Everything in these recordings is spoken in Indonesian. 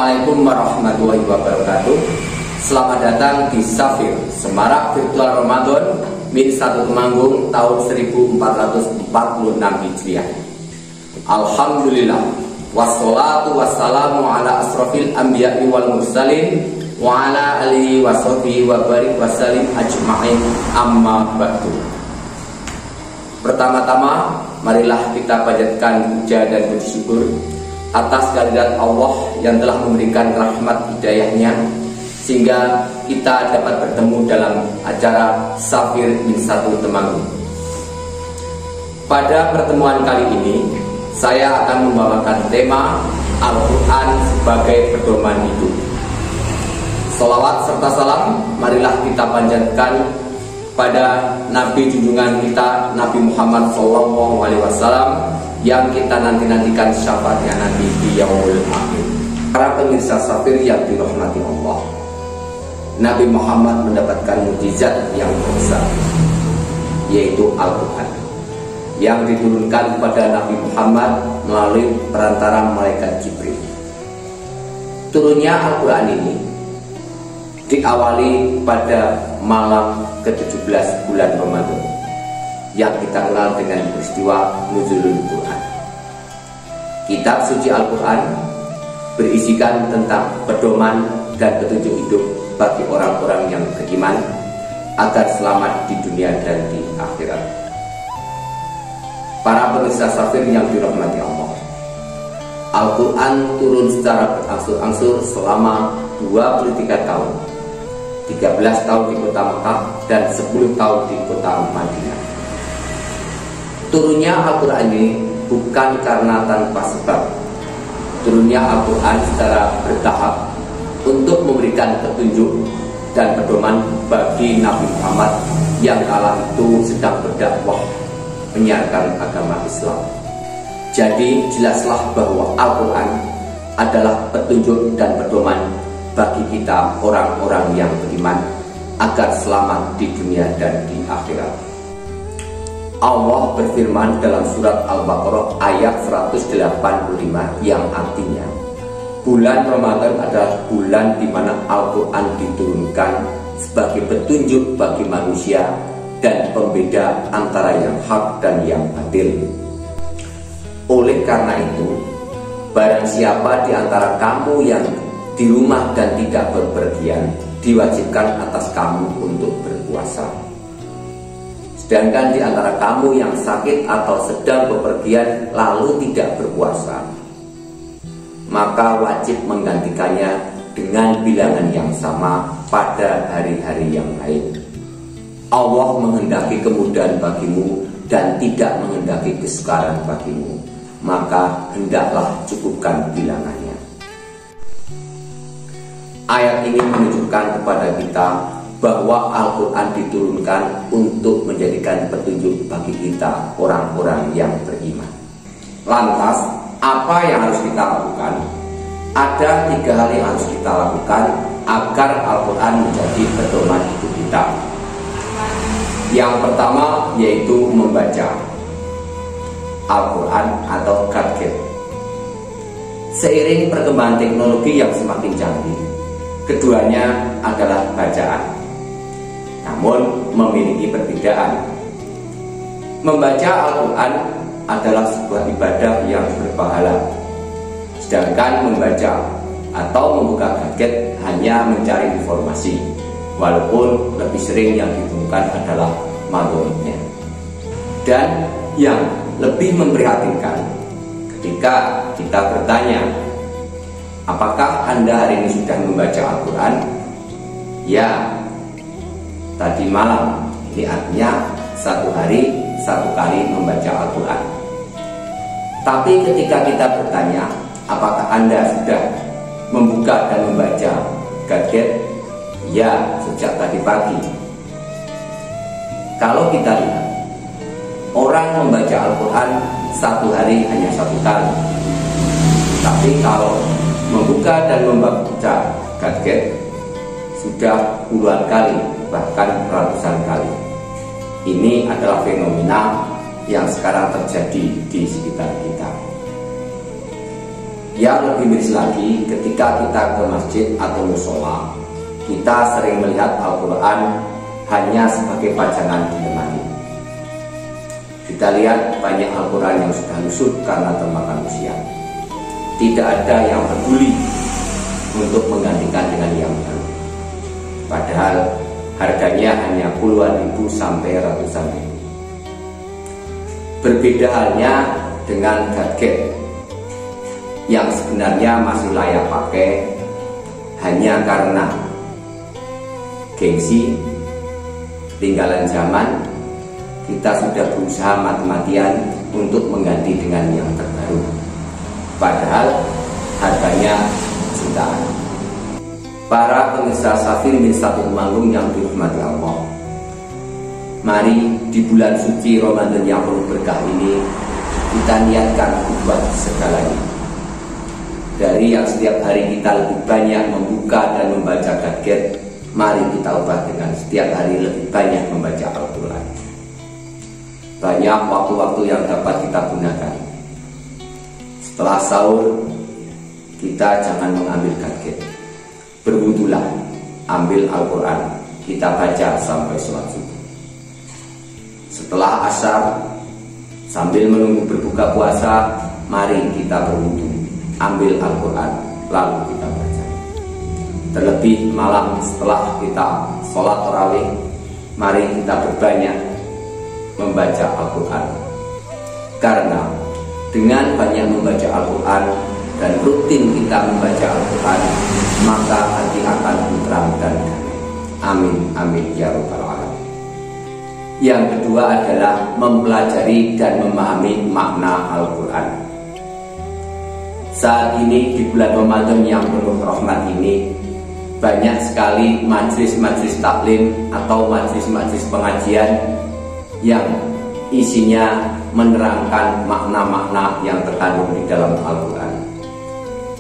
Assalamualaikum warahmatullahi wabarakatuh. Selamat datang di Safir Semarak Virtual Ramadan Min 1 Temanggung tahun 1446 Hijriah. Alhamdulillah, wassalatu wassalamu ala asrofil anbiya'i wal mursalin wa ala alihi wa sahbihi wa barik wasallim ajma'in, amma ba'du. Pertama-tama, marilah kita panjatkan puja dan puji syukur atas kehadirat Allah yang telah memberikan rahmat hidayahnya sehingga kita dapat bertemu dalam acara Safir Min 1 Temanggung. Pada pertemuan kali ini, saya akan membawakan tema Al-Quran sebagai pedoman hidup. Salawat serta salam marilah kita panjatkan pada Nabi junjungan kita, Nabi Muhammad SAW, yang kita nantikan syafaatnya nanti di yaumul akhir. Para pemirsa Safir yang dirahmati Allah, Nabi Muhammad mendapatkan mukjizat yang besar, yaitu Al-Quran, yang diturunkan kepada Nabi Muhammad melalui perantara malaikat Jibril. Turunnya Al-Quran ini diawali pada malam ke-17 bulan Ramadan, yang kita kenal dengan peristiwa Nuzulul Quran. Kitab suci Al-Quran berisikan tentang pedoman dan petunjuk hidup bagi orang-orang yang beriman agar selamat di dunia dan di akhirat. Para pemirsa Safir yang dirahmati Allah, Al-Quran turun secara berangsur-angsur selama 23 tahun, 13 tahun di kota Mekah dan 10 tahun di kota Madinah. Turunnya Al-Quran ini bukan karena tanpa sebab. Turunnya Al-Quran secara bertahap untuk memberikan petunjuk dan pedoman bagi Nabi Muhammad yang kala itu sedang berdakwah menyiarkan agama Islam. Jadi jelaslah bahwa Al-Quran adalah petunjuk dan pedoman bagi kita orang-orang yang beriman agar selamat di dunia dan di akhirat. Allah berfirman dalam surat Al-Baqarah ayat 185 yang artinya, bulan Ramadan adalah bulan di mana Al-Quran diturunkan sebagai petunjuk bagi manusia dan pembeda antara yang hak dan yang batil. Oleh karena itu, barang siapa di antara kamu yang di rumah dan tidak berpergian, diwajibkan atas kamu untuk berpuasa. Sedangkan di antara kamu yang sakit atau sedang bepergian lalu tidak berpuasa, maka wajib menggantikannya dengan bilangan yang sama pada hari-hari yang lain. Allah menghendaki kemudahan bagimu dan tidak menghendaki kesukaran bagimu, maka hendaklah cukupkan bilangannya. Ayat ini menunjukkan kepada kita bahwa Al-Quran diturunkan untuk menjadikan petunjuk bagi kita orang-orang yang beriman. Lantas, apa yang harus kita lakukan? Ada 3 hal yang harus kita lakukan agar Al-Quran menjadi pedoman hidup kita. Yang pertama yaitu membaca Al-Quran atau gadget. Seiring perkembangan teknologi yang semakin canggih, keduanya adalah bacaan, namun memiliki perbedaan. Membaca Al-Quran adalah sebuah ibadah yang berpahala, sedangkan membaca atau membuka gadget hanya mencari informasi, walaupun lebih sering yang ditemukan adalah madorotnya. Dan yang lebih memprihatinkan, ketika kita bertanya, apakah Anda hari ini sudah membaca Al-Quran? Ya, tadi malam. Ini artinya 1 hari 1 kali membaca Al-Quran. Tapi ketika kita bertanya, apakah Anda sudah membuka dan membaca gadget? Ya, sejak tadi pagi. Kalau kita lihat, orang membaca Al-Quran 1 hari hanya 1 kali. Tapi kalau membuka dan membaca gadget sudah puluhan kali, bahkan ratusan kali. Ini adalah fenomena yang sekarang terjadi di sekitar kita. Yang lebih miris lagi, ketika kita ke masjid atau musola, kita sering melihat Al-Quran hanya sebagai pajangan di lemari. Kita lihat banyak Al-Quran yang sudah lusuh karena termakan usia. Tidak ada yang peduli untuk menggantikan dengan yang baru. Padahal harganya hanya puluhan ribu sampai ratusan ribu. Berbeda halnya dengan gadget yang sebenarnya masih layak pakai, hanya karena gengsi, ketinggalan zaman, kita sudah berusaha mati-matian untuk mengganti dengan yang terbaru. Padahal harganya jutaan. Para pemirsa Safir min satu Temanggung yang dirahmati Allah, mari di bulan suci Ramadan yang penuh berkah ini kita niatkan buat segalanya. Dari yang setiap hari kita lebih banyak membuka dan membaca gadget, mari kita ubah dengan setiap hari lebih banyak membaca Al-Quran. Banyak waktu-waktu yang dapat kita gunakan. Setelah sahur, kita jangan mengambil gadget. Berwudulah, ambil Al-Quran, kita baca sampai sholat subuh. Setelah asar, sambil menunggu berbuka puasa, mari kita berwudu, ambil Al-Quran, lalu kita baca. Terlebih malam setelah kita sholat tarawih, mari kita berbanyak membaca Al-Quran. Karena dengan banyak membaca Al-Quran dan rutin kita membaca Al-Quran, maka hati akan tentram dan damai. Amin, amin ya rabbal alamin. Yang kedua adalah mempelajari dan memahami makna Al-Quran. Saat ini di bulan Ramadan yang penuh rahmat ini, banyak sekali majlis-majlis taklim atau majlis-majlis pengajian yang isinya menerangkan makna-makna yang terkandung di dalam Al-Quran.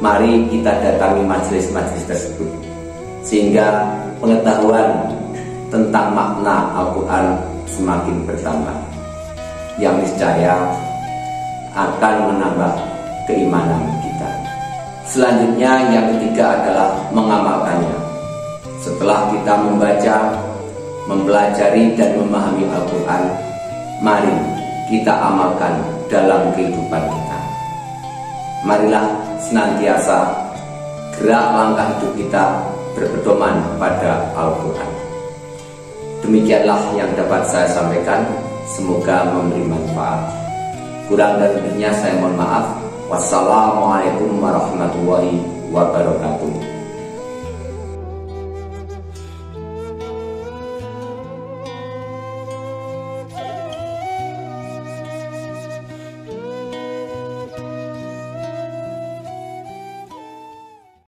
Mari kita datangi majlis-majlis tersebut, sehingga pengetahuan tentang makna Al-Quran semakin bertambah, yang niscaya akan menambah keimanan kita. Selanjutnya yang ketiga adalah mengamalkannya. Setelah kita membaca, mempelajari dan memahami Al-Quran, mari kita amalkan dalam kehidupan kita. Marilah senantiasa gerak langkah hidup kita berpedoman pada Al-Quran. Demikianlah yang dapat saya sampaikan, semoga memberi manfaat. Kurang dan lebihnya saya mohon maaf. Wassalamualaikum warahmatullahi wabarakatuh.